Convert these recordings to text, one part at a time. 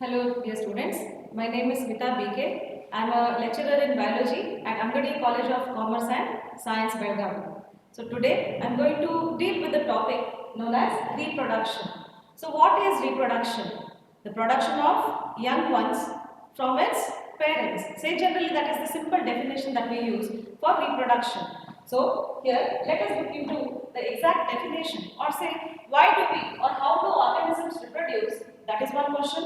Hello dear students, my name is Smita BK. I am a lecturer in biology at Angadi College of Commerce and Science, Belgaum. So today I am going to deal with the topic known as reproduction. So what is reproduction? The production of young ones from its parents. Say generally that is the simple definition that we use for reproduction. So here let us look into the exact definition, or say why do we or how do organisms reproduce? That is one question.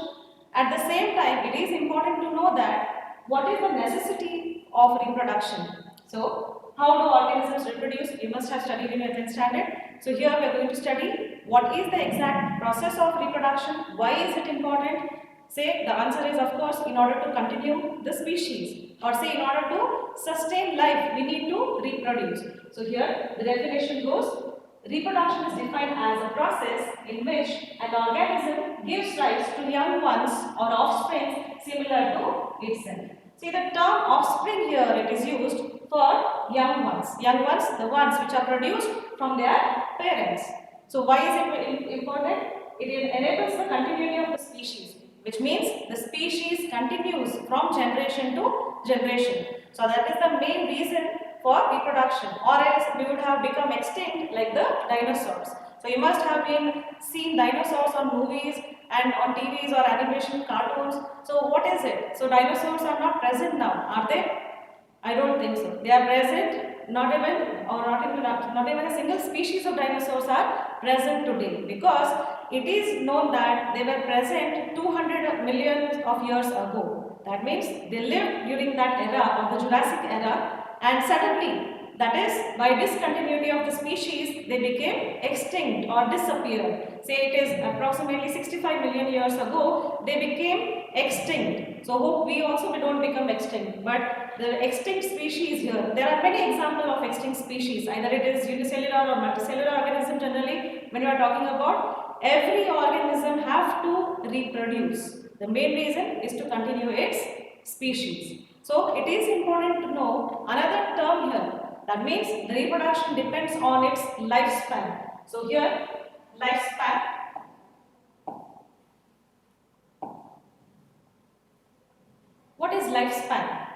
At the same time, it is important to know that what is the necessity of reproduction. So, how do organisms reproduce? You must have studied in your 10th standard. So, here we are going to study what is the exact process of reproduction, why is it important. Say the answer is of course in order to continue the species, or say in order to sustain life we need to reproduce. So, here the definition goes. Reproduction is defined as a process in which an organism gives rise to young ones or offspring similar to itself. See, the term offspring here, it is used for young ones. Young ones, the ones which are produced from their parents. So why is it important? It enables the continuity of the species, which means the species continues from generation to generation. So that is the main reason for reproduction, or else we would have become extinct like the dinosaurs. So you must have been seen dinosaurs on movies and on TVs or animation cartoons. So what is it? So dinosaurs are not present now, are they? I don't think so. They are present, not even a single species of dinosaurs are present today, because it is known that they were present 200 million of years ago. That means they lived during that era of the Jurassic era, and suddenly, that is by discontinuity of the species, they became extinct or disappeared. Say it is approximately 65 million years ago, they became extinct. So hope we don't become extinct, but the extinct species here, there are many examples of extinct species, either it is unicellular or multicellular organism. Generally when you are talking about, every organism have to reproduce. The main reason is to continue its species. So it is important to know another term here. That means the reproduction depends on its lifespan. So here lifespan, what is lifespan?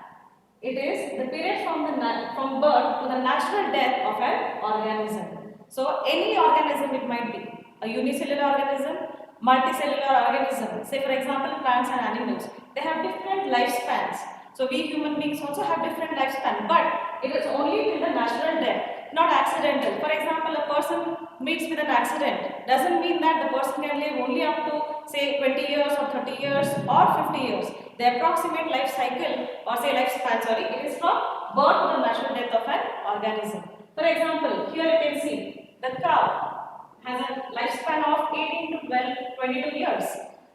It is the period from birth to the natural death of an organism. So any organism it might be, a unicellular organism, multicellular organism. Say for example plants and animals, they have different lifespans. So we human beings also have different lifespan, but it is only till the natural death, not accidental. For example, a person meets with an accident, doesn't mean that the person can live only up to say 20 years or 30 years or 50 years. The approximate life cycle, or say lifespan, it is from birth to the natural death of an organism. For example, here you can see the cow has a lifespan of 18 to 22 years,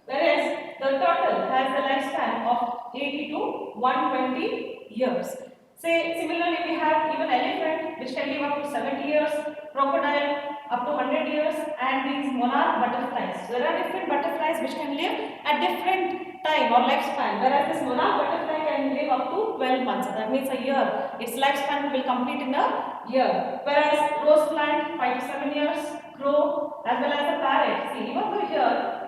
whereas the turtle has a lifespan of 80 to 120 years. Say similarly we have even elephant which can live up to 70 years, crocodile up to 100 years, and these monarch butterflies. There are different butterflies which can live at different time or lifespan, whereas this monarch butterfly can live up to 12 months. That means a year. Its lifespan will complete in a year. Whereas rose plant 5 to 7 years, crow as well as the parrot. See, even though here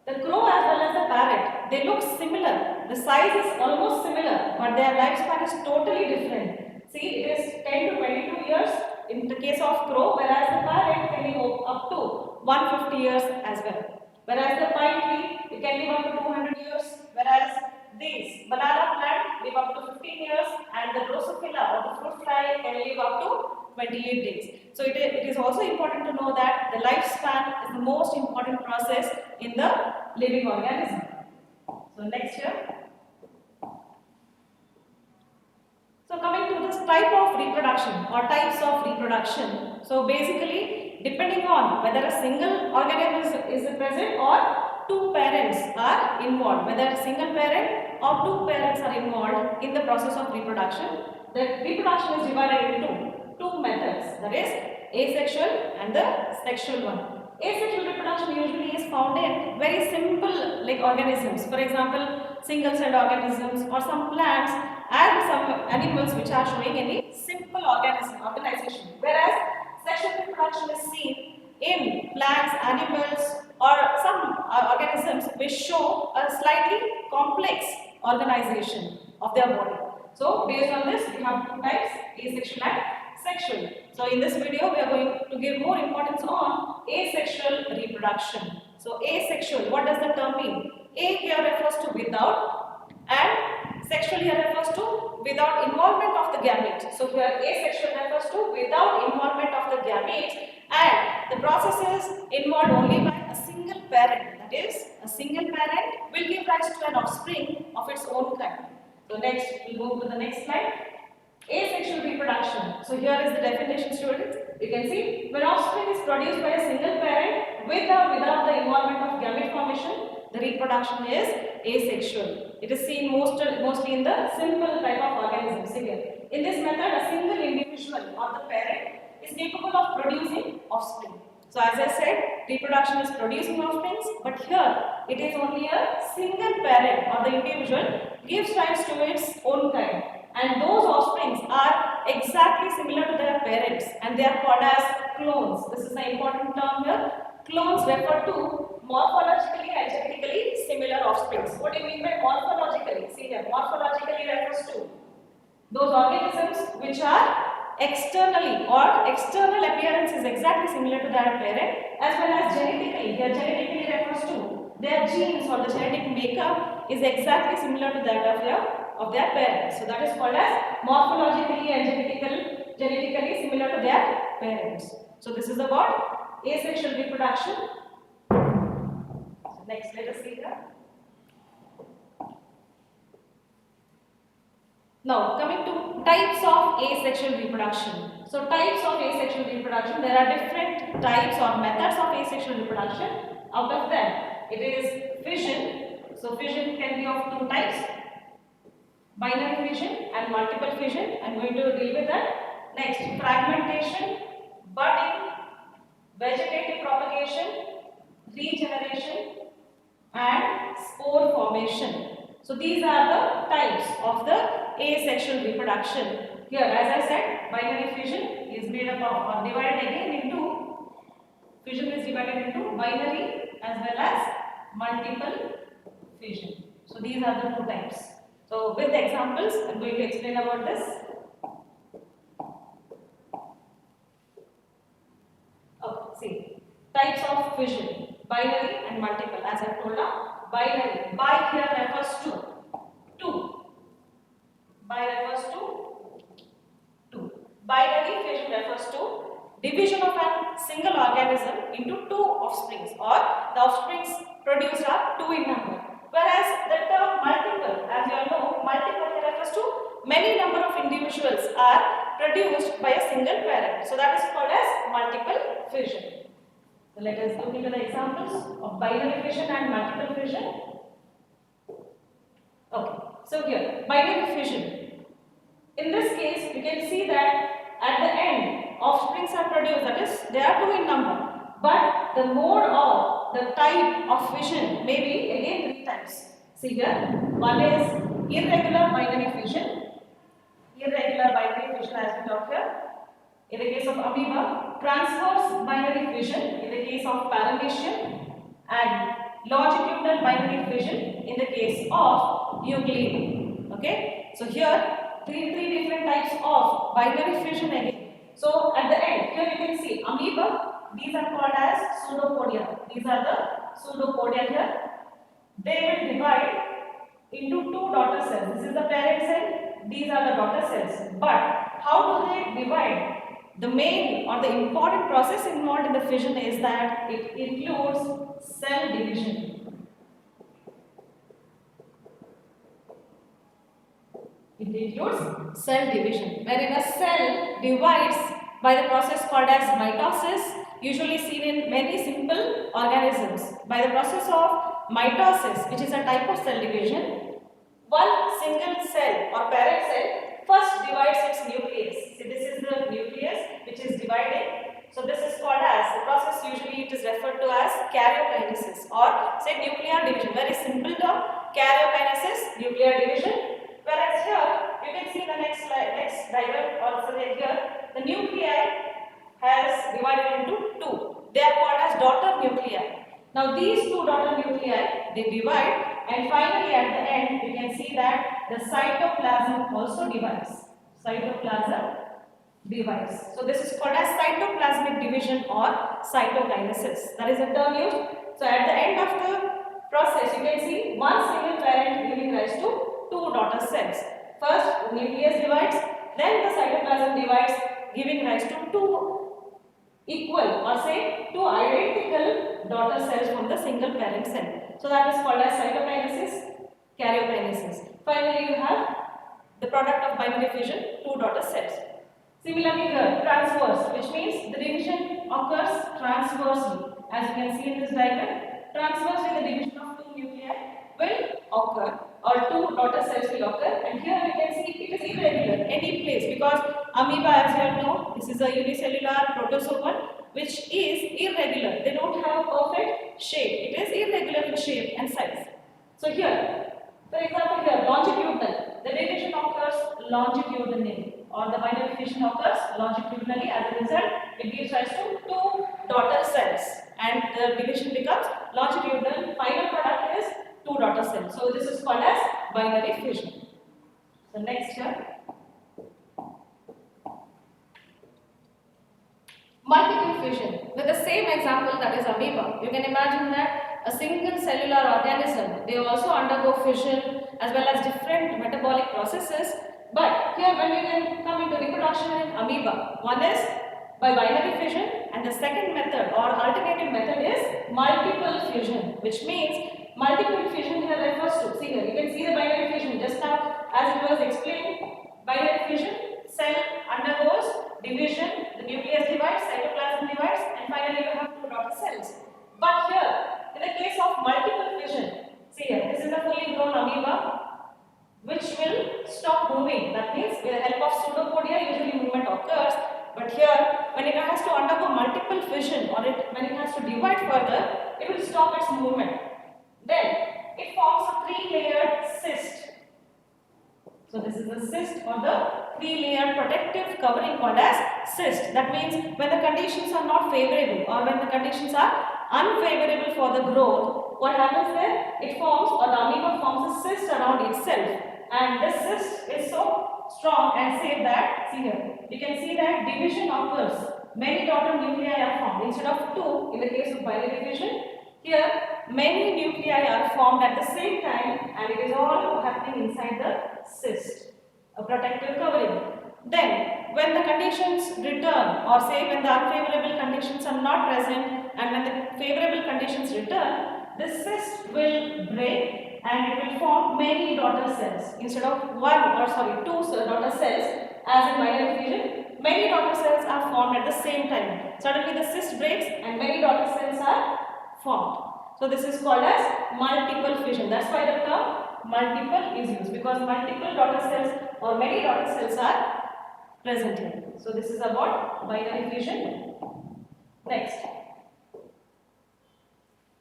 the crow as well as the parrot, they look similar. The size is almost similar, but their lifespan is totally different. See, it is 10 to 22 years in the case of crow, whereas the parrot can live up to 150 years as well. Whereas the pine tree, it can live up to 200 years, whereas these banana plant live up to 15 years, and the drosophila or the fruit fly can live up to 28 days. So it is also important to know that the lifespan is the most important process in the living organism. So next here. So coming to this type of reproduction or types of reproduction. So basically depending on whether a single organism is present or two parents are involved, whether a single parent or two parents are involved in the process of reproduction, the reproduction is divided into two methods, that is asexual and the sexual one. Asexual reproduction usually is found in very simple like organisms, for example single-celled organisms or some plants and some animals which are showing any simple organization, whereas sexual reproduction is seen in plants, animals, or some organisms which show a slightly complex organization of their body. So based on this, we have two types, asexual and sexual. So in this video, we are going to give more importance on asexual reproduction. So asexual, what does the term mean? A here refers to without, and sexual here refers to without involvement of the gametes. So here asexual refers to without involvement of the gametes, and the process is involved only by a single parent. That is, a single parent will give rise to an offspring of its own kind. So next, we'll move to the next slide. Asexual reproduction. So here is the definition, students. You can see when offspring is produced by a single parent with or without the involvement of gamete formation, the reproduction is asexual. It is seen mostly in the simple type of organisms. Here, in this method, a single individual or the parent is capable of producing offspring. So as I said, reproduction is producing offsprings, but here it is only a single parent or the individual gives rise to its own kind, and those offsprings are exactly similar to their parents, and they are called as clones. This is an important term here. Clones refer to morphologically and genetically similar offsprings. What do you mean by morphologically? See here, morphologically refers to those organisms which are externally or external appearance is exactly similar to their parent, as well as genetically. Here genetically refers to their genes or the genetic makeup is exactly similar to that of their parents. So that is called as morphologically and genetically similar to their parents. So this is about asexual reproduction. So next, let us see here. Now coming to types of asexual reproduction. So types of asexual reproduction, there are different types or methods of asexual reproduction. Out of them, it is fission. So fission can be of two types, binary fission and multiple fission. I am going to deal with that. Next, fragmentation, budding, vegetative propagation, regeneration and spore formation. So these are the types of the asexual reproduction. Here, as I said, binary fission is made up of or divided again into, fission is divided into binary as well as multiple fission. So these are the two types. So with examples, I am going to explain about this. Oh, see, types of fission, binary and multiple. As I told now, binary, bi here refers to two. Bi refers to two. Binary fission refers to division of a single organism into two offsprings, or the offsprings produced are two in number. Whereas the term multiple, as you all know, multiple refers to many number of individuals are produced by a single parent. So that is called as multiple fission. So let us look into the examples of binary fission and multiple fission. Okay, so here, binary fission. In this case, you can see that at the end, offsprings are produced, that is, they are two in number. But the mode or the type of fission may be again three types. See here, one is irregular binary fission. Irregular binary fission as we talk here. In the case of amoeba, transverse binary fission in the case of paramecium, and longitudinal binary fission in the case of euglena. Okay, so here three different types of binary fission again. So at the end, here you can see amoeba. These are called as pseudopodia. These are the pseudopodia here. They will divide into two daughter cells. This is the parent cell. These are the daughter cells. But how do they divide? The main or the important process involved in the fission is that it includes cell division. It includes cell division. Wherein a cell divides by the process called as mitosis, usually seen in many simple organisms. By the process of mitosis, which is a type of cell division, one single cell or parent cell first divides its nucleus. See, this is the nucleus which is dividing. So this is called as, the process usually it is referred to as karyokinesis or say nuclear division. Very simple term, karyokinesis, nuclear division. Whereas here, you can see the next slide, next diagram also here, the nuclei has divided into two. They are called as daughter nuclei. Now these two daughter nuclei, they divide, and finally at the end you can see that the cytoplasm also divides. Cytoplasm divides. So this is called as cytoplasmic division or cytokinesis. That is a term used. So at the end of the process, you can see one single parent giving rise to two daughter cells. First, the nucleus divides, then the cytoplasm divides, giving rise to two equal or say two identical daughter cells from the single parent cell. So that is called as cytokinesis, karyokinesis. Finally, you have the product of binary fission, two daughter cells. Similarly here, transverse, which means the division occurs transversely. As you can see in this diagram, transversely the division of two nuclei will occur, or two daughter cells will occur, and here we can see it is irregular any place, because amoeba, as you all know, this is a unicellular protozoan which is irregular. They don't have a perfect shape. It is irregular in shape and size. So here, for example, here longitudinal, the division occurs longitudinally, or the binary fission occurs longitudinally. As a result, it gives rise to two daughter cells, and the division becomes longitudinal. Final product is two daughter cells. So this is called as binary fission. So next here, multiple fission. With the same example, that is amoeba, you can imagine that a single cellular organism, they also undergo fission as well as different metabolic processes. But here when we can come into reproduction in amoeba, one is by binary fission, and the second method or alternative method is multiple fission, which means multiple fission here refers to, see here, you can see the binary fission just now as it was explained. Binary fission, cell undergoes division, the nucleus divides, cytoplasm divides, and finally you have two daughter cells. But here, in the case of multiple fission, see here, this is a fully grown amoeba which will stop moving. That means with the help of pseudopodia, usually movement occurs. But here, when it has to undergo multiple fission, or when it has to divide further, it will stop its movement. Then it forms a three-layered cyst. So this is the cyst, or the three-layered protective covering called as cyst. That means when the conditions are not favorable, or when the conditions are unfavorable for the growth, what happens there? It forms, or the amoeba forms a cyst around itself, and this cyst is so strong and safe that, see here, you can see that division occurs. Many daughter nuclei are formed instead of two in the case of binary fission. Here, many nuclei are formed at the same time, and it is all happening inside the cyst, a protective covering. Then, when the conditions return, or say when the unfavorable conditions are not present, and when the favorable conditions return, this cyst will break and it will form many daughter cells instead of two daughter cells as in binary fission. Many daughter cells are formed at the same time. Suddenly the cyst breaks and many daughter cells are formed. So this is called as multiple fission. That's why the term multiple is used, because multiple daughter cells or many daughter cells are present here. So this is about binary fission. Next,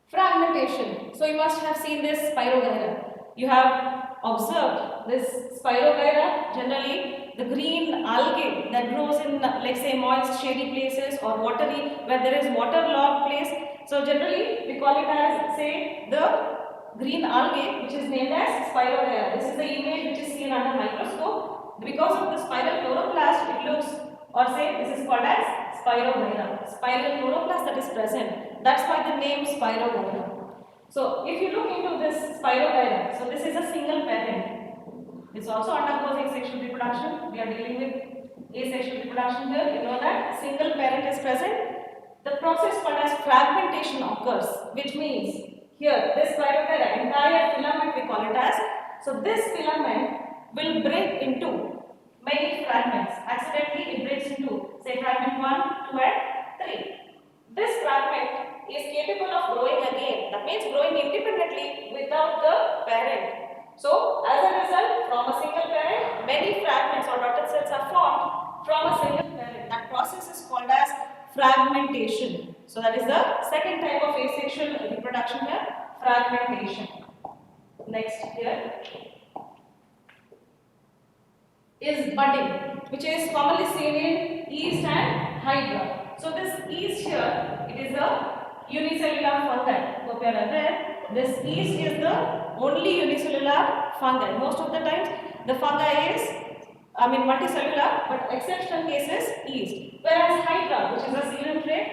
fragmentation. So you must have seen this spirogyra. You have observed this spirogyra, generally the green algae that grows in, let's say, moist shady places or watery, where there is waterlogged place. So generally we call it as, say, the green algae which is named as spirogyra. This is the image which is seen under microscope. Because of the spiral chloroplast, it looks, or say this is called as spirogyra. Spiral chloroplast that is present. That's why the name spirogyra. So if you look into this spirogyra, so this is a single parent. This also undergoes asexual reproduction. We are dealing with asexual reproduction here. You know that single parent is present. The process called as fragmentation occurs, which means here this spirogyra, entire filament we call it as. So this filament will break into many fragments. Accidentally it breaks into, say, fragment 1, 2 and 3. This fragment is capable of growing again. That means growing independently without the parent. So as a result, from a single parent, many fragments or daughter cells are formed from a single parent. That process is called as fragmentation. So that is the second type of asexual reproduction here, fragmentation. Next here is budding, which is commonly seen in yeast and hydra. So this yeast here, it is a unicellular fungi. Hope you are aware. This yeast is the only unicellular fungi. Most of the times the fungi is multicellular, but exceptional cases yeast. Whereas hydra, which is a sealant trait,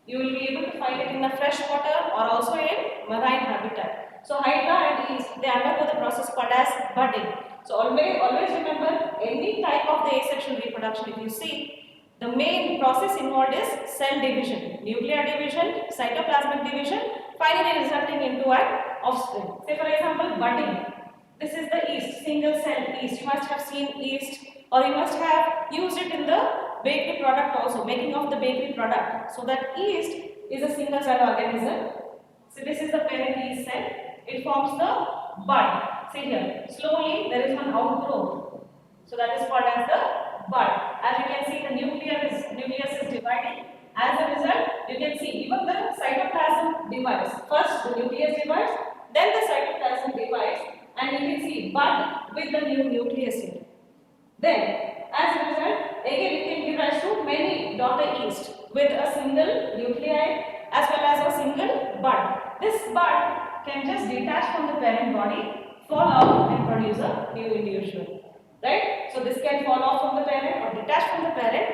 you will be able to find it in the fresh water or also in marine habitat. So hydra and yeast, they undergo the process called as budding. So always remember, any type of the asexual reproduction, if you see, the main process involved is cell division, nuclear division, cytoplasmic division, finally resulting into an offspring. Say for example, budding. This is the yeast, single cell yeast. You must have seen yeast, or you must have used it in the bakery product also, making of the bakery product. So that yeast is a single cell organism. So this is the parent yeast cell. It forms the bud. See here, slowly there is one outgrowth. So that is called as the bud. As you can see, the nucleus is dividing. As a result, you can see even the cytoplasm divides. First the nucleus divides, then the cytoplasm divides, and you can see bud with the new nucleus here. Then, as a result, again you can give rise to many daughter yeast with a single nuclei as well as a single bud. This bud can just detach from the parent body, fall out and produce a new individual. Right? So this can fall off from the parent or detach from the parent,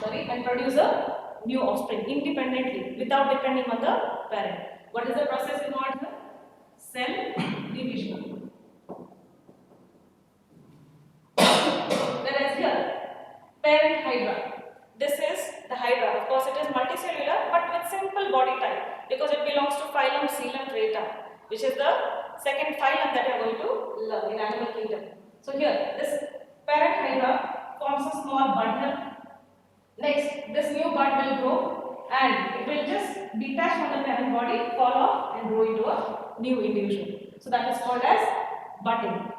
sorry, and produce a new offspring independently without depending on the parent. What is the process involved here? Cell division. Whereas here, parent hydra. This is the hydra. Of course, it is multicellular but with simple body type because it belongs to phylum Coelenterata, which is the second phylum that you are going to learn in animal kingdom. So here, this parent hydra forms a small bundle. Next, this new bud will grow and it will just detach from the parent body, fall off and grow into a new individual. So that is called as budding.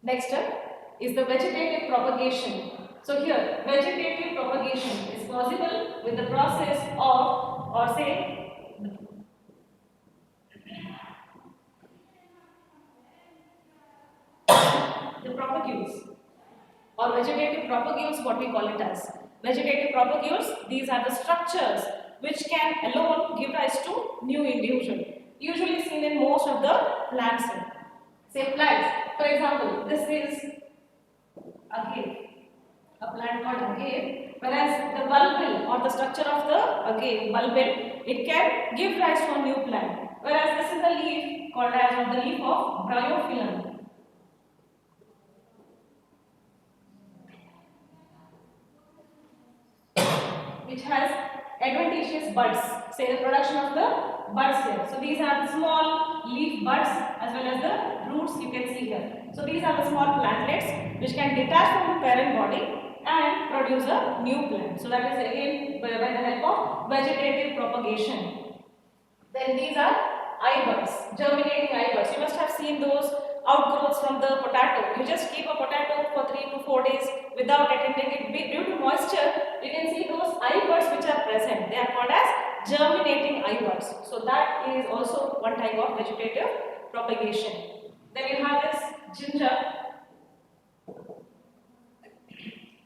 Next step is the vegetative propagation. So here, vegetative propagation is possible with the process of, or say, the propagules or vegetative propagules, what we call it as. Vegetative propagules, these are the structures which can alone give rise to new individual, usually seen in most of the plants. Say plants, for example, this is agave, a plant called agave, whereas the bulbil or the structure of the agave, bulbil, it can give rise to a new plant, whereas this is the leaf called as the leaf of bryophyllum, which has adventitious buds. Say the production of the buds here. So these are the small leaf buds as well as the roots you can see here. So these are the small plantlets which can detach from the parent body and produce a new plant. So that is again by the help of vegetative propagation. Then these are eye buds, germinating eye buds. You must have seen those outgrowths from the potato. You just keep a potato for 3 to 4 days without attending it. Due to moisture, you can see those eye buds which are present. They are called as germinating eye buds. So that is also one type of vegetative propagation. Then you have this ginger,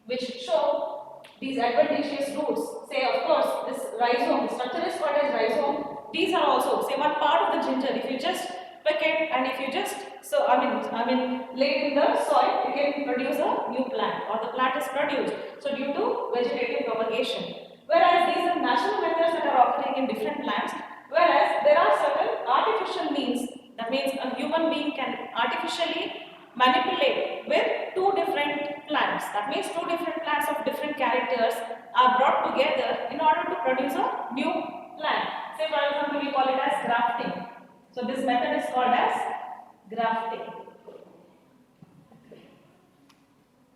which show these adventitious roots. Say of course this rhizome, the structure is called as rhizome. These are also, say one part of the ginger, if you just pick it and if you just lay it in the soil, you can produce a new plant or the plant is produced. So due to vegetative propagation. Whereas these are natural methods that are occurring in different plants, whereas there are certain artificial means, that means a human being can artificially manipulate with two different plants. That means two different plants of different characters are brought together in order to produce a new plant. Say for example, we call it as grafting. So this method is called as grafting.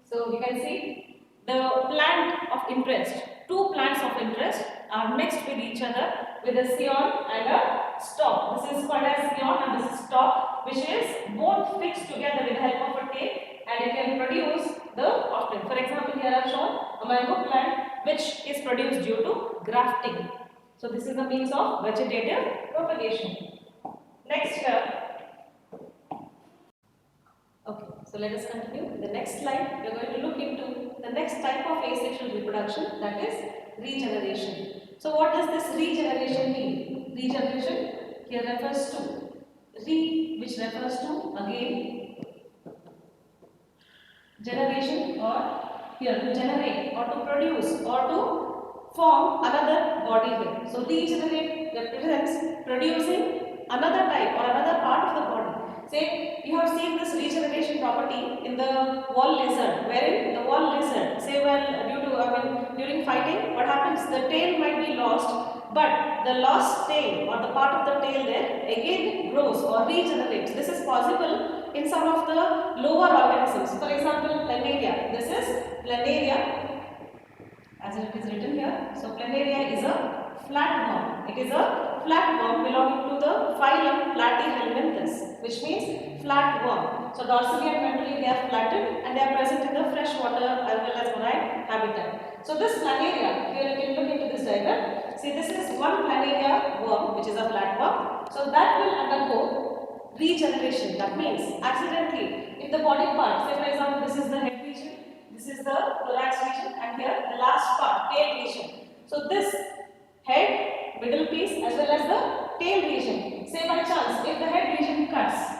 So you can see the plant of interest, two plants of interest are mixed with each other with a scion and a stalk. This is called as scion and this is stalk, which is both fixed together with the help of a tape and it can produce the offspring. For example, here I have shown a mango plant which is produced due to grafting. So this is the means of vegetative propagation. Next here. Okay. So let us continue. The next slide, we are going to look into the next type of asexual reproduction, that is regeneration. So what does this regeneration mean? Regeneration here refers to which refers to again generation, or here to generate or to produce or to form another body here. So regenerate represents producing another type or another part of the body. Say you have seen this regeneration property in the wall lizard, wherein the wall lizard, say during fighting, what happens? The tail might be lost, but the lost tail or the part of the tail there again grows or regenerates. This is possible in some of the lower organisms. For example, planaria. This is planaria as it is written here. So planaria is a flatworm. It is a flatworm belonging to the phylum Platyhelminthes, which means flatworm. So dorsally and ventrally they are flattened and they are present in the freshwater as well as marine habitat. So this planaria, here you can look into this diagram. See, this is one planaria worm, which is a flatworm. So that will undergo regeneration. That means accidentally, if the body part, say for example, this is the head region, this is the thorax region, and here the last part, tail region. So this head, middle piece as well as the tail region. Say by chance, if the head region cuts,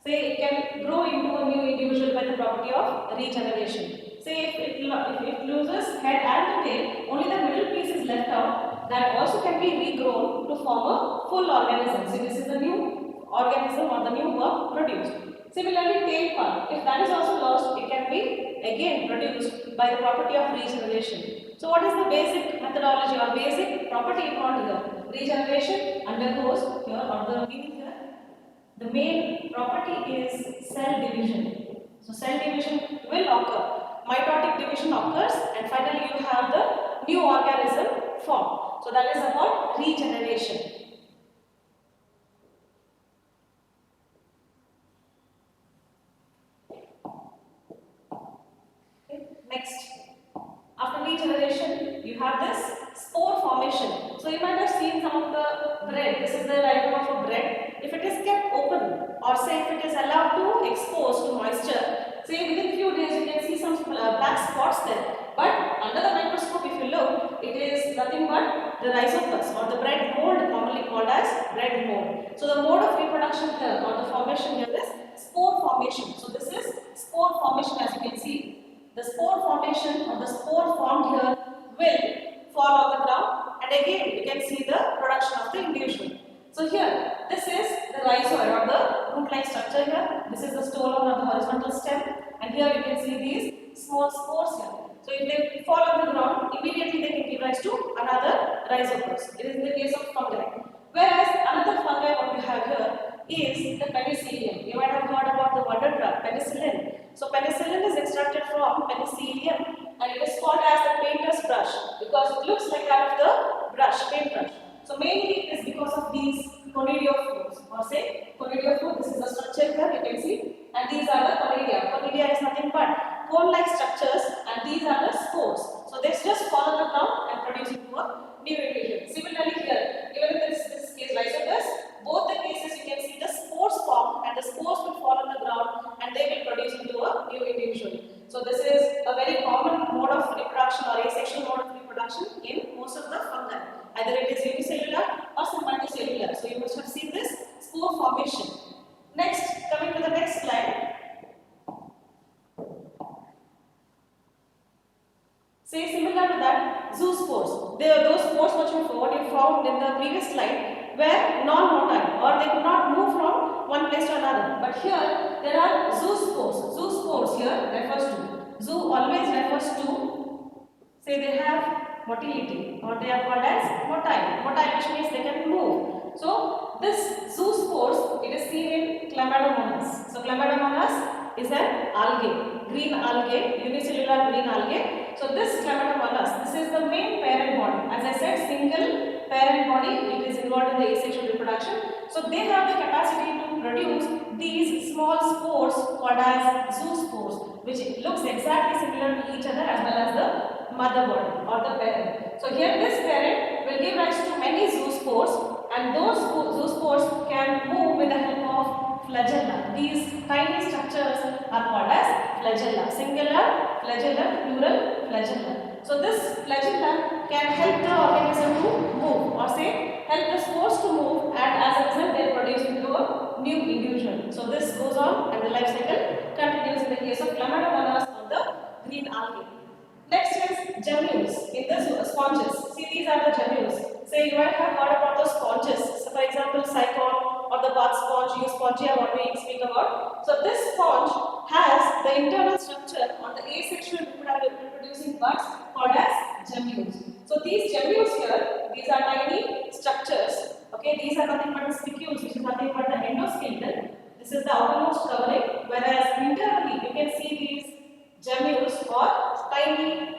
say it can grow into a new individual by the property of regeneration. Say if it loses head and the tail, only the middle piece is left out. That also can be regrown to form a full organism. See, this is the new organism or the new worm produced. Similarly, tail part, if that is also lost, it can be again produced by the property of regeneration. So what is the basic methodology or basic property involved here? Regeneration undergoes here, or the meaning here, the main property is cell division. So cell division will occur. Mitotic division occurs and finally you have the new organism formed. So that is about regeneration. Okay. Next, after regeneration, you have this spore formation. So you might have seen some of the bread. This is the diagram of a bread. If it is kept open, or say if it is allowed to expose to moisture, say within few days you can see some black spots there. But under the microscope, if you look, it is nothing but the rhizopus or the bread mold, commonly called as bread mold. So the mode of reproduction here or the formation here is spore formation. So this is spore formation, as you can see. The spore formation or the spore formed here will fall on the ground, and again you can see the production of the individual. So here, this is the rhizoid or the root-like structure here. This is the stolon or the horizontal stem, and here you can see these small spores here. So if they fall on the ground, immediately they can give rise to another rhizopus. It is in the case of fungi. Whereas another fungi what we have here is the penicillium. You might have heard about the wonder drug, penicillin. So penicillin is extracted from penicillium and it is called as the painter's brush because it looks like that of the brush, paintbrush. So mainly it is because of these conidiophores, or say conidiophore. This is the structure here you can see, and these are the conidia. Conidia is nothing but cone-like structures, and these are the spores. So they just fall on the ground and produce into a new individual. Similarly here, even in this case rhizopus, both the cases you can see the spores form, and the spores will fall on the ground and they will produce into a new individual. So this is a very common mode of reproduction or asexual mode of reproduction in most of the fungi. Either it is unicellular or multicellular. So you must have seen this spore formation. Next, coming to the next slide. Say similar to that, zoospores. Those spores what you found in the previous slide were non-motile, or they could not move from one place to another. But here there are zoospores. Zoospores here refers to, zoo always refers to, say they have motility, or they are called as motile. Motile, which means they can move. So this zoospores, it is seen in Chlamydomonas. So Chlamydomonas is an algae, green algae, unicellular green algae. So this Chlamydomonas, this is the main parent body. As I said, single parent body, it is involved in the asexual reproduction. So they have the capacity to produce these small spores called as zoospores, which looks exactly similar to each other as well as the mother body or the parent. So here this parent will give rise to many zoospores, and those zoospores can move with the help of flagella. These tiny structures are called as flagella. Singular flagella, plural flagella. So this flagella can help the organism to move, or say help the spores to move, and as a result they produce into a new individual. So this goes on and the life cycle continues in the case of Chlamydomonas or the green algae. Next is gemmules in the sponges. See, these are the gemmules. Say you might have heard about the sponges. So for example, cycon or the bark sponge, Euspongia, what we speak about. So this sponge has the internal structure on the asexual reproducing buds called as gemmules. So these gemmules here, these are tiny structures. Okay, these are nothing but the spicules, which is nothing but the endoskeleton. This is the outermost covering, whereas internally you can see these gemmules or tiny,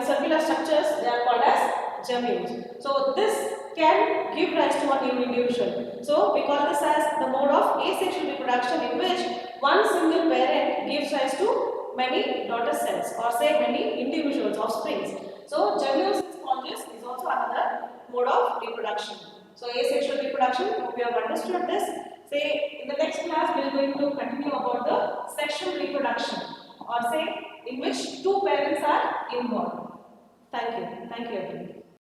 circular structures, they are called as gemmules. So this can give rise to a new individual. So we call this as the mode of asexual reproduction, in which one single parent gives rise to many daughter cells, or say many individuals, offsprings. So gemmules in sponges is also another mode of reproduction. So asexual reproduction, hope you have understood this. Say in the next class we are going to continue about the sexual reproduction, or say in which two parents are involved. Thank you. Thank you everyone.